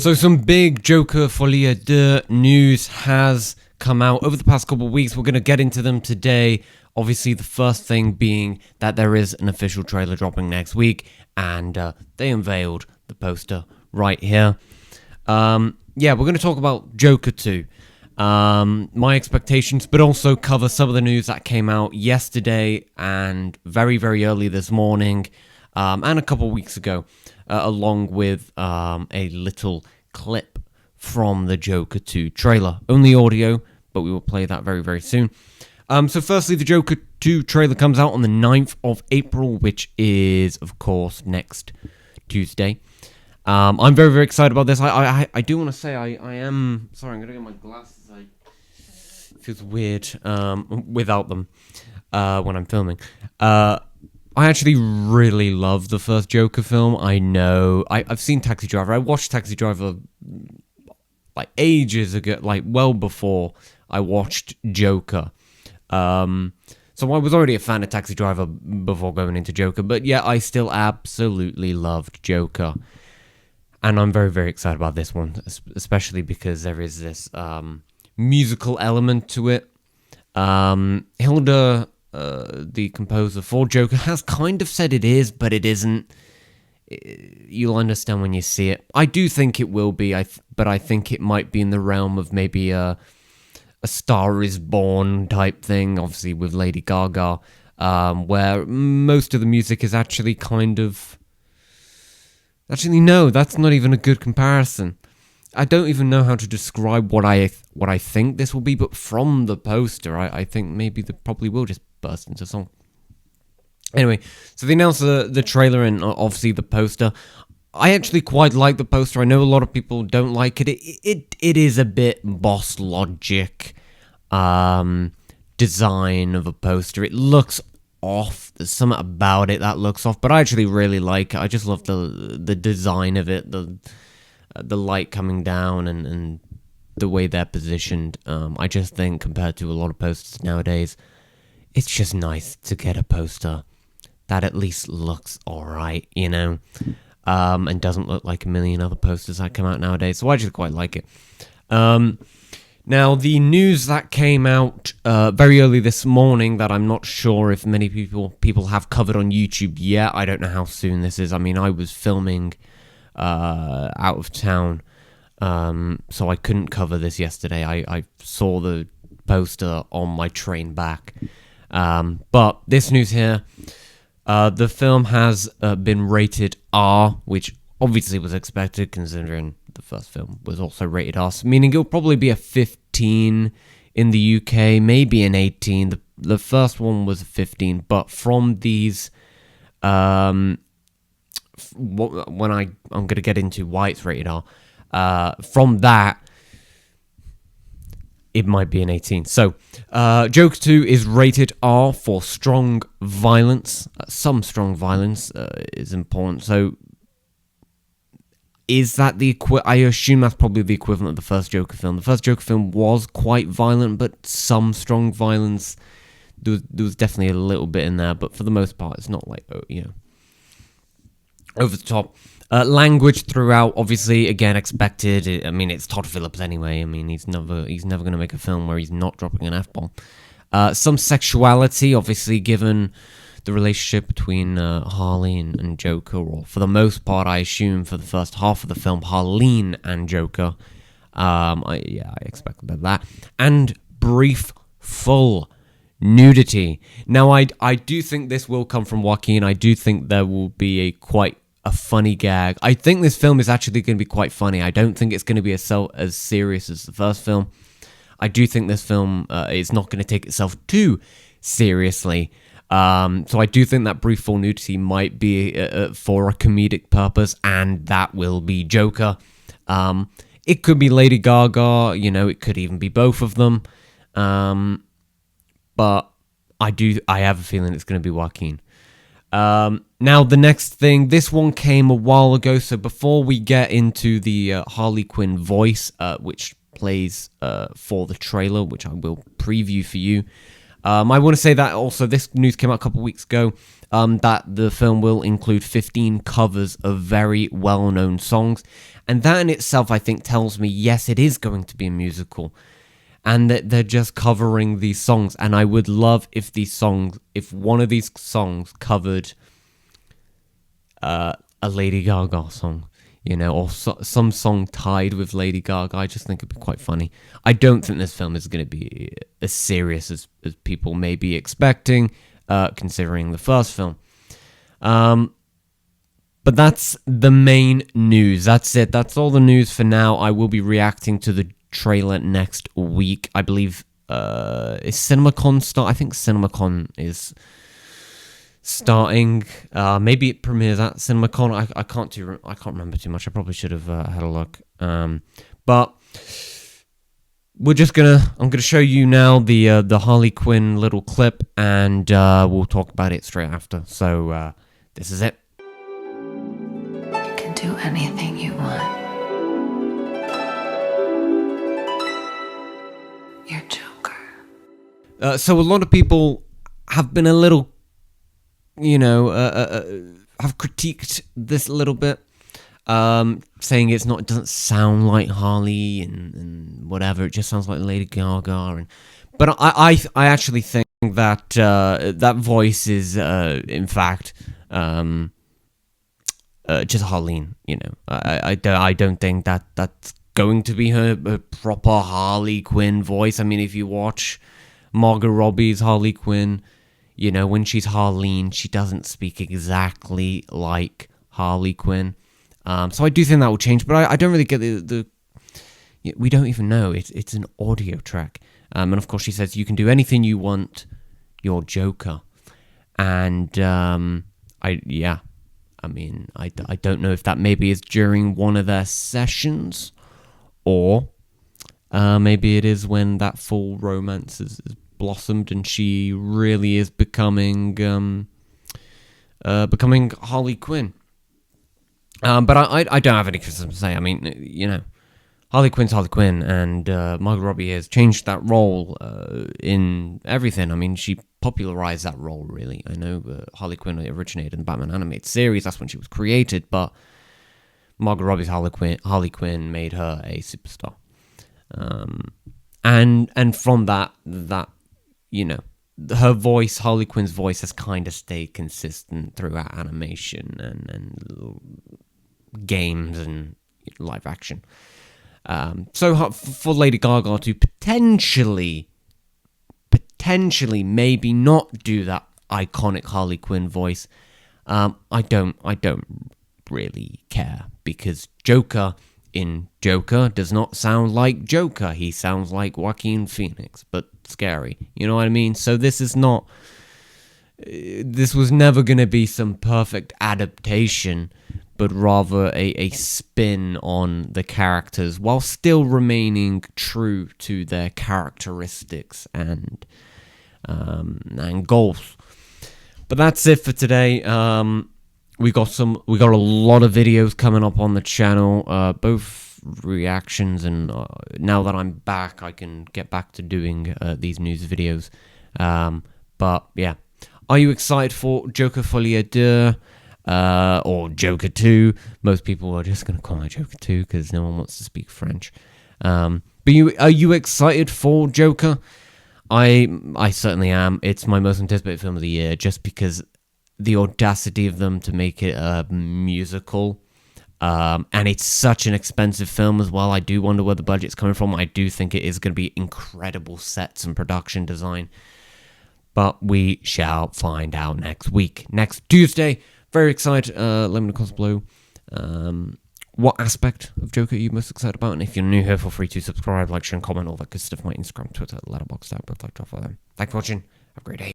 So some big Joker Folie Deux news has come out over the past couple of weeks. We're going to get into them today. Obviously, the first thing being that there is an official trailer dropping next week, and they unveiled the poster right here. We're going to talk about Joker 2. My expectations, but also cover some of the news that came out yesterday and very, very early this morning, and a couple of weeks ago, along with a little clip from the Joker 2 trailer. Only audio, but we will play that very, very soon. So firstly, the Joker 2 trailer comes out on the 9th of April, which is, of course, next Tuesday. I'm very, very excited about this. I do want to say I am... Sorry, I'm going to get my glasses. It feels weird without them when I'm filming. I actually really love the first Joker film. I know. I've seen Taxi Driver. I watched Taxi Driver like ages ago, like well before I watched Joker. So I was already a fan of Taxi Driver before going into Joker. But yeah, I still absolutely loved Joker. And I'm very, very excited about this one, especially because there is this musical element to it. Hilda, the composer for Joker, has kind of said it is, but it isn't. You'll understand when you see it. I do think it will be, but I think it might be in the realm of maybe a Star is Born type thing, obviously with Lady Gaga, where most of the music is actually kind of... Actually, no, that's not even a good comparison. I don't even know how to describe what I think this will be, but from the poster, I think maybe they probably will just burst into song. Anyway, so they announced the trailer and obviously the poster. I actually quite like the poster. I know a lot of people don't like it. It is a bit Boss Logic design of a poster. It looks off. There's something about it that looks off, but I actually really like it. I just love the design of it, the light coming down and the way they're positioned. I just think compared to a lot of posters nowadays, it's just nice to get a poster that at least looks alright, you know, and doesn't look like a million other posters that come out nowadays. So I just quite like it. Now, the news that came out very early this morning that I'm not sure if many people have covered on YouTube yet. I don't know how soon this is. I mean, I was filming out of town, so I couldn't cover this yesterday. I saw the poster on my train back. But this news here, the film has been rated R, which obviously was expected considering the first film was also rated R, meaning it'll probably be a 15 in the UK, maybe an 18. The first one was a 15, but from these, when I'm going to get into why it's rated R, from that, it might be an 18. So, Joker 2 is rated R for strong violence. Some strong violence is important. So, is that I assume that's probably the equivalent of the first Joker film. The first Joker film was quite violent, but some strong violence. There was definitely a little bit in there, but for the most part, it's not like, over the top. Language throughout, obviously, again, expected. I mean, it's Todd Phillips anyway. I mean, he's never going to make a film where he's not dropping an F-bomb. Some sexuality, obviously, given the relationship between Harley and Joker, or for the most part, I assume for the first half of the film, Harleen and Joker. I expect a bit of that. And brief, full nudity. Now, I do think this will come from Joaquin. I do think there will be quite a funny gag. I think this film is actually going to be quite funny. I don't think it's going to be as serious as the first film. I do think this film is not going to take itself too seriously. So I do think that brief full nudity might be for a comedic purpose, and that will be Joker. It could be Lady Gaga, it could even be both of them. But I have a feeling it's going to be Joaquin. Now, the next thing, this one came a while ago, so before we get into the Harley Quinn voice, which plays for the trailer, which I will preview for you, I want to say that also this news came out a couple of weeks ago, that the film will include 15 covers of very well-known songs. And that in itself, I think, tells me, yes, it is going to be a musical. And that they're just covering these songs. And I would love if one of these songs covered a Lady Gaga song, or some song tied with Lady Gaga. I just think it'd be quite funny. I don't think this film is going to be as serious as people may be expecting, considering the first film. But that's the main news. That's it. That's all the news for now. I will be reacting to the trailer next week. I believe is CinemaCon start? I think CinemaCon is starting. Maybe it premieres at CinemaCon. I can't remember too much. I probably should have had a look. But I'm gonna show you now the Harley Quinn little clip, and we'll talk about it straight after. So this is it. You can do anything you want. You're Joker. So a lot of people have been a little, have critiqued this a little bit, saying it doesn't sound like Harley and whatever. It just sounds like Lady Gaga. But I actually think that that voice is in fact just Harleen. I don't think that's going to be her proper Harley Quinn voice. I mean, if you watch Margot Robbie's Harley Quinn, when she's Harleen, she doesn't speak exactly like Harley Quinn. So I do think that will change, but I don't really get the we don't even know. It's an audio track. And of course she says, you can do anything you want, you're Joker. And I don't know if that maybe is during one of their sessions, or maybe it is when that full romance is blossomed and she really is becoming Harley Quinn. But I don't have any criticism to say. I mean, Harley Quinn's Harley Quinn, and Margot Robbie has changed that role in everything. I mean, she popularized that role, really. I know Harley Quinn originated in the Batman animated series. That's when she was created, but Margot Robbie's Harley Quinn made her a superstar. And from that, her voice, Harley Quinn's voice, has kind of stayed consistent throughout animation and games and live action. So for Lady Gaga to potentially maybe not do that iconic Harley Quinn voice, I don't really care, because Joker in Joker does not sound like Joker. He sounds like Joaquin Phoenix, but scary. You know what I mean? So this was never going to be some perfect adaptation, but rather a spin on the characters while still remaining true to their characteristics and goals. But that's it for today. We got a lot of videos coming up on the channel, both reactions, and now that I'm back, I can get back to doing these news videos. But yeah, are you excited for Joker Folie Deux? Or Joker 2. Most people are just going to call it Joker 2 because no one wants to speak French. But are you excited for Joker? I certainly am. It's my most anticipated film of the year, just because the audacity of them to make it a musical. And it's such an expensive film as well. I do wonder where the budget's coming from. I do think it is going to be incredible sets and production design. But we shall find out next week. Next Tuesday. Very excited. Let me know in the comments below what aspect of Joker are you most excited about. And if you're new here, feel free to subscribe, like, share, and comment, all that good stuff. My Instagram, Twitter, Letterboxd, both like to offer them. Thanks for watching. Have a great day.